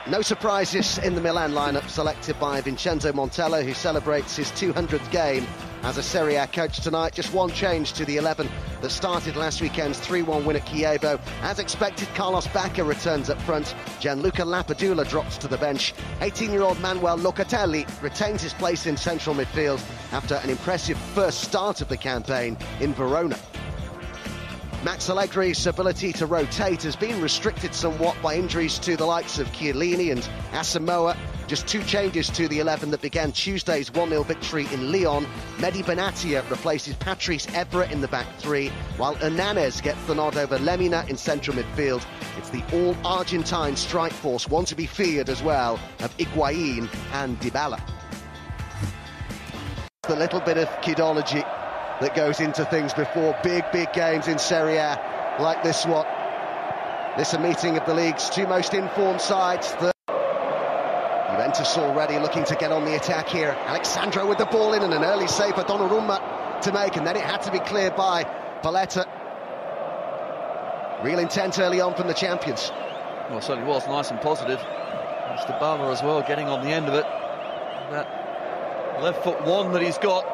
No surprises in the Milan lineup selected by Vincenzo Montella, who celebrates his 200th game as a Serie A coach tonight. Just one change to the 11 that started last weekend's 3-1 win at Chievo. As expected, Carlos Bacca returns up front. Gianluca Lapadula drops to the bench. 18-year-old Manuel Locatelli retains his place in central midfield after an impressive first start of the campaign in Verona. Max Allegri's ability to rotate has been restricted somewhat by injuries to the likes of Chiellini and Asamoah. Just two changes to the 11 that began Tuesday's 1-0 victory in Lyon. Mehdi Benatia replaces Patrice Evra in the back three, while Hernanes gets the nod over Lemina in central midfield. It's the all-Argentine strike force, one to be feared as well, of Higuain and Dybala. The little bit of kidology that goes into things before big games in Serie A like this one. This a meeting of the league's two most informed sides. Juventus already looking to get on the attack here. Alexandro with the ball in and an early save for Donnarumma to make, and then it had to be cleared by Paletta. Real intent early on from the champions. Well, it certainly was nice and positive. It's Dybala as well, getting on the end of it. That left foot one that he's got,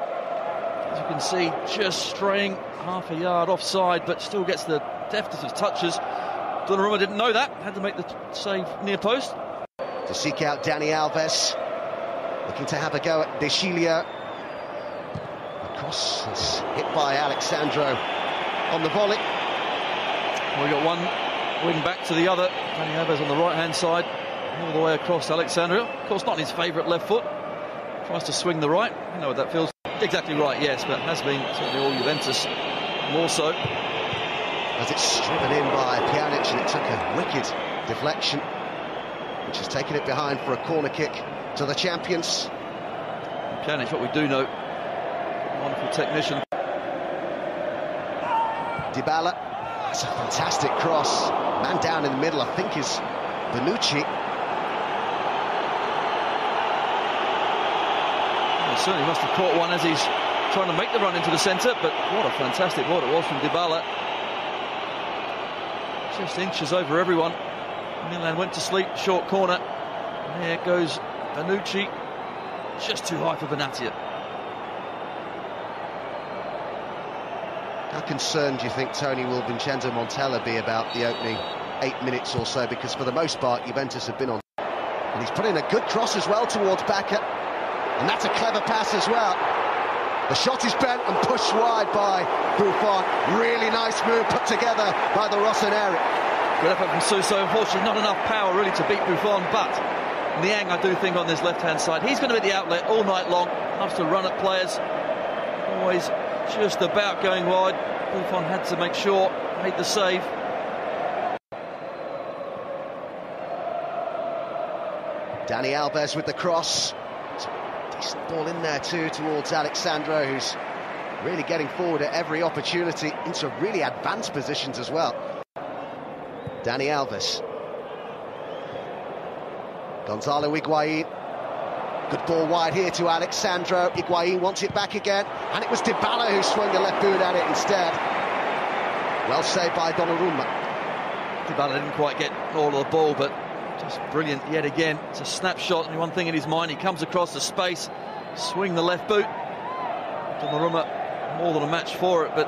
as you can see, just straying half a yard offside, but still gets the deftest of touches. Donnarumma didn't know that, had to make the save near post. To seek out Dani Alves, looking to have a go at De Sciglio. The cross is hit by Alexandro on the volley. Well, we got one wing back to the other. Dani Alves on the right-hand side, all the way across Alexandro. Of course, not his favourite left foot. Tries to swing the right. You know what that feels. Exactly right, yes, but has been certainly all Juventus, more so. As it's driven in by Pjanic, and it took a wicked deflection, which has taken it behind for a corner kick to the champions. Pjanic, what we do know, wonderful technician. Dybala, that's a fantastic cross. Man down in the middle, I think, is Bonucci. Certainly must have caught one as he's trying to make the run into the centre, but what a fantastic ball it was from Dybala. Just inches over everyone. Milan went to sleep, short corner. And there goes Bonucci, just too high for Benatia. How concerned do you think, Tony, will Vincenzo Montella be about the opening 8 minutes or so? Because for the most part, Juventus have been on. And he's put in a good cross as well towards Bacca. And that's a clever pass as well. The shot is bent and pushed wide by Buffon. Really nice move put together by the Rossoneri. Good effort from Suso. Unfortunately, not enough power really to beat Buffon, but Niang, I do think, on this left-hand side, he's going to be the outlet all night long. Loves to run at players. Always just about going wide. Buffon had to make sure, made the save. Dani Alves with the cross. Decent ball in there too towards Alexandro, who's really getting forward at every opportunity into really advanced positions as well. Dani Alves. Gonzalo Higuain. Good ball wide here to Alexandro. Higuain wants it back again, and it was Dybala who swung the left boot at it instead. Well saved by Donnarumma. Dybala didn't quite get all of the ball, but just brilliant yet again. It's a snapshot, and one thing in his mind, he comes across the space, swing the left boot. Donnarumma more than a match for it, but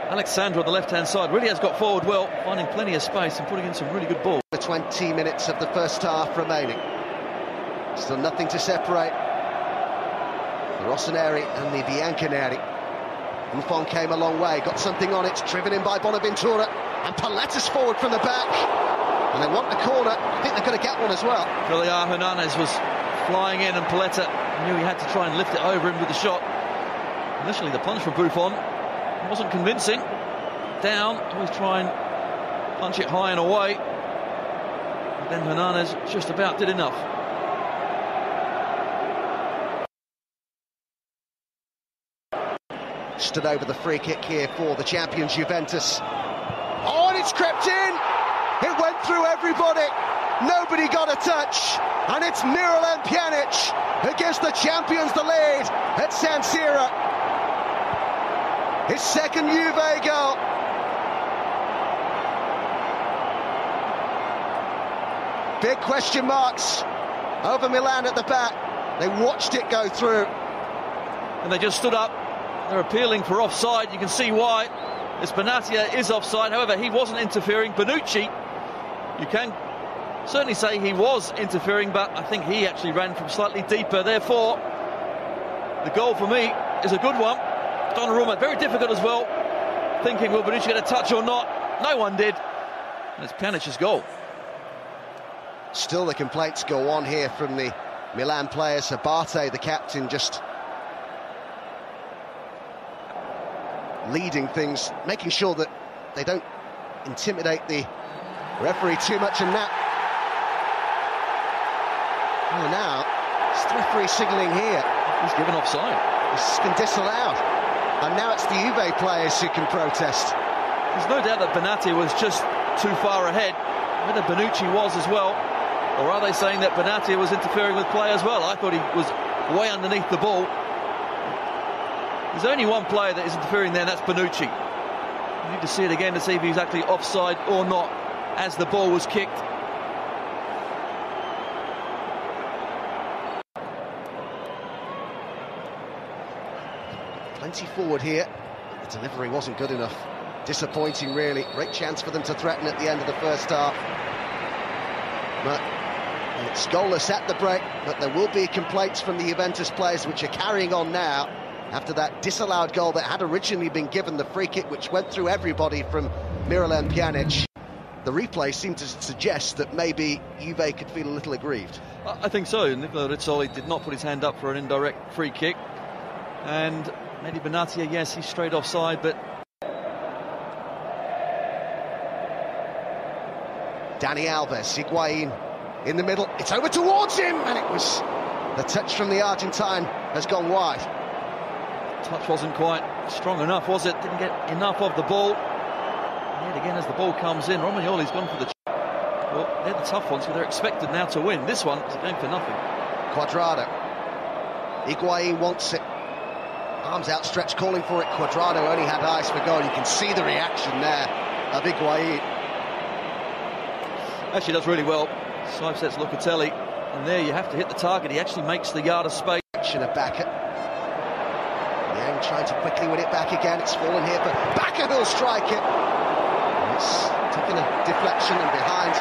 Alexandro on the left-hand side really has got forward well, finding plenty of space and putting in some really good balls. The 20 minutes of the first half remaining. Still nothing to separate the Rossoneri and the Bianconeri. Buffon came a long way, got something on it, driven in by Bonaventura, and Paletta's forward from the back. And they want the corner. I think they're going to get one as well. Villar Hernandez was flying in, and Paletta knew he had to try and lift it over him with the shot. Initially, the punch from Buffon wasn't convincing. Down, always try and punch it high and away. But then Hernandez just about did enough. Stood over the free kick here for the champions Juventus. Oh, and it's crept in! It went through everybody. Nobody got a touch. And it's Miralem Pjanic who gives the champions the lead at San Siro. His second Juve goal. Big question marks over Milan at the back. They watched it go through. And they just stood up. They're appealing for offside. You can see why. As Benatia is offside. However, he wasn't interfering. Bonucci, you can certainly say he was interfering, but I think he actually ran from slightly deeper. Therefore, the goal for me is a good one. Donnarumma, very difficult as well. Thinking, will Bonucci get a touch or not? No one did. And it's Pjanic's goal. Still the complaints go on here from the Milan players. Abate, the captain, just leading things, making sure that they don't intimidate the referee too much. And now it's the referee signalling here. He's given offside. It's been disallowed. And now it's the Juve players who can protest. There's no doubt that Benatia was just too far ahead. Whether Bonucci was as well, or are they saying that Benatia was interfering with play as well? I thought he was way underneath the ball. There's only one player that is interfering there, and that's Bonucci. You need to see it again to see if he's actually offside or not as the ball was kicked. Plenty forward here. The delivery wasn't good enough. Disappointing, really. Great chance for them to threaten at the end of the first half. But it's goalless at the break, but there will be complaints from the Juventus players, which are carrying on now after that disallowed goal that had originally been given, the free kick, which went through everybody from Milan Pjanic. The replay seemed to suggest that maybe Juve could feel a little aggrieved. I think so. Nicola Rizzoli did not put his hand up for an indirect free kick. And maybe Benatia, yes, he's straight offside, but... Dani Alves, Higuain in the middle, it's over towards him, and it was the touch from the Argentine has gone wide. Touch wasn't quite strong enough, was it? Didn't get enough of the ball. And yet again, as the ball comes in, Romagnoli's gone for the... Well, they're the tough ones, because they're expected now to win. This one is a game for nothing. Cuadrado. Higuain wants it. Arms outstretched, calling for it. Cuadrado only had eyes for goal. You can see the reaction there of Higuain. Actually does really well. Sidesteps Locatelli, and there you have to hit the target. He actually makes the yard of space. Of Bakker. Yang trying to quickly win it back again. It's fallen here, but Bakker will strike it. And it's taken a deflection and behind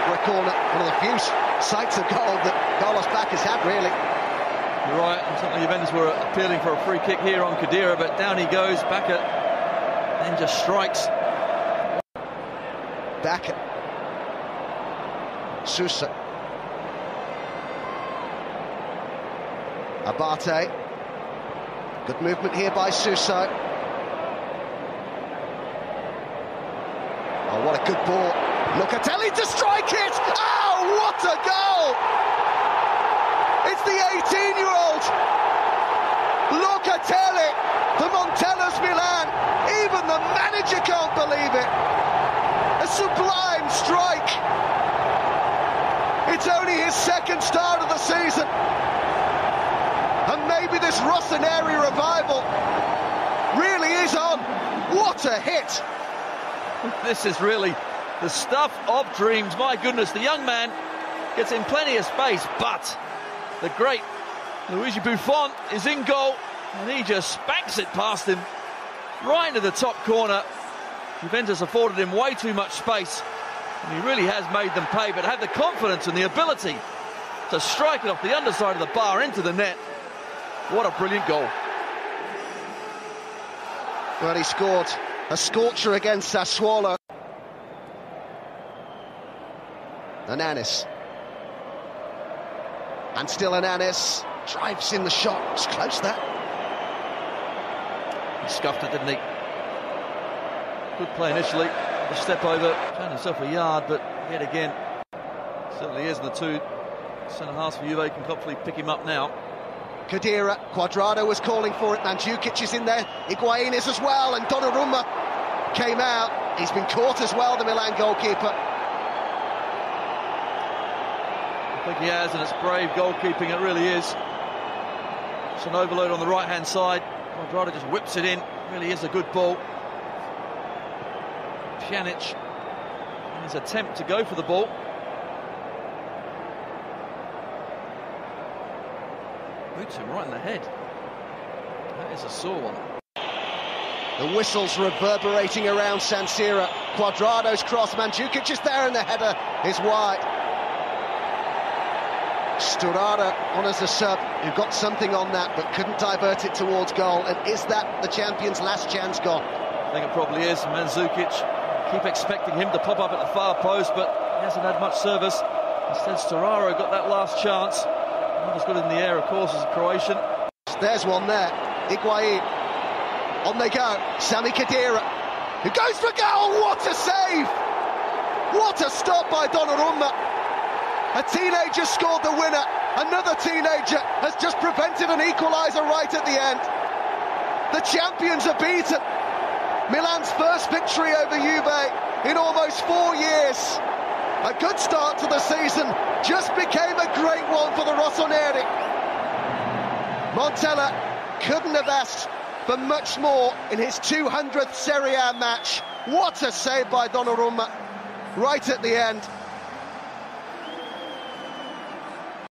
for a corner. One of the few sights of goal that Carlos Bakker's had, really. You're right, and certainly Juventus were appealing for a free kick here on Khedira, but down he goes. Bakker then just strikes. Bakker. Sousa. Abate. Good movement here by Sousa. Oh, what a good ball. Locatelli to strike it! Oh, what a goal! It's the 18-year-old Locatelli for Montella's Milan. Even the manager can't believe it. A sublime strike. It's only his second start of the season. And maybe this Rossoneri revival really is on. What a hit. This is really the stuff of dreams. My goodness, the young man gets in plenty of space, but the great Luigi Buffon is in goal, and he just spanks it past him right into the top corner. Juventus afforded him way too much space, and he really has made them pay, but had the confidence and the ability to strike it off the underside of the bar into the net. What a brilliant goal. Well, he scored a scorcher against Sassuolo. Ananis. And still Ananis drives in the shot. It's close, that. He scuffed it, didn't he? Good play initially. A step over, found himself a yard, but yet again, certainly is. And the two centre-halves for Juve can hopefully pick him up now. Khedira, Cuadrado was calling for it, Mandzukic is in there, Higuain is as well, and Donnarumma came out. He's been caught as well, the Milan goalkeeper. I think he has, and it's brave goalkeeping, it really is. It's an overload on the right-hand side. Cuadrado just whips it in, really is a good ball. Pjanic in his attempt to go for the ball. Boots him right in the head. That is a sore one. The whistles reverberating around San Siro. Cuadrado's cross, Mandzukic is there and the header is wide. Sturara on as a sub, who got something on that but couldn't divert it towards goal. And is that the champion's last chance gone? I think it probably is. Mandzukic, keep expecting him to pop up at the far post, but he hasn't had much service. Instead, Sturara got that last chance. Not as good in the air, of course, as a Croatian. There's one there. Higuain. On they go. Sami Khedira, who goes for goal. What a save! What a stop by Donnarumma. A teenager scored the winner. Another teenager has just prevented an equaliser right at the end. The champions are beaten. Milan's first victory over Juve in almost 4 years. A good start to the season just became a great one for the Rossoneri. Montella couldn't have asked for much more in his 200th Serie A match. What a save by Donnarumma right at the end.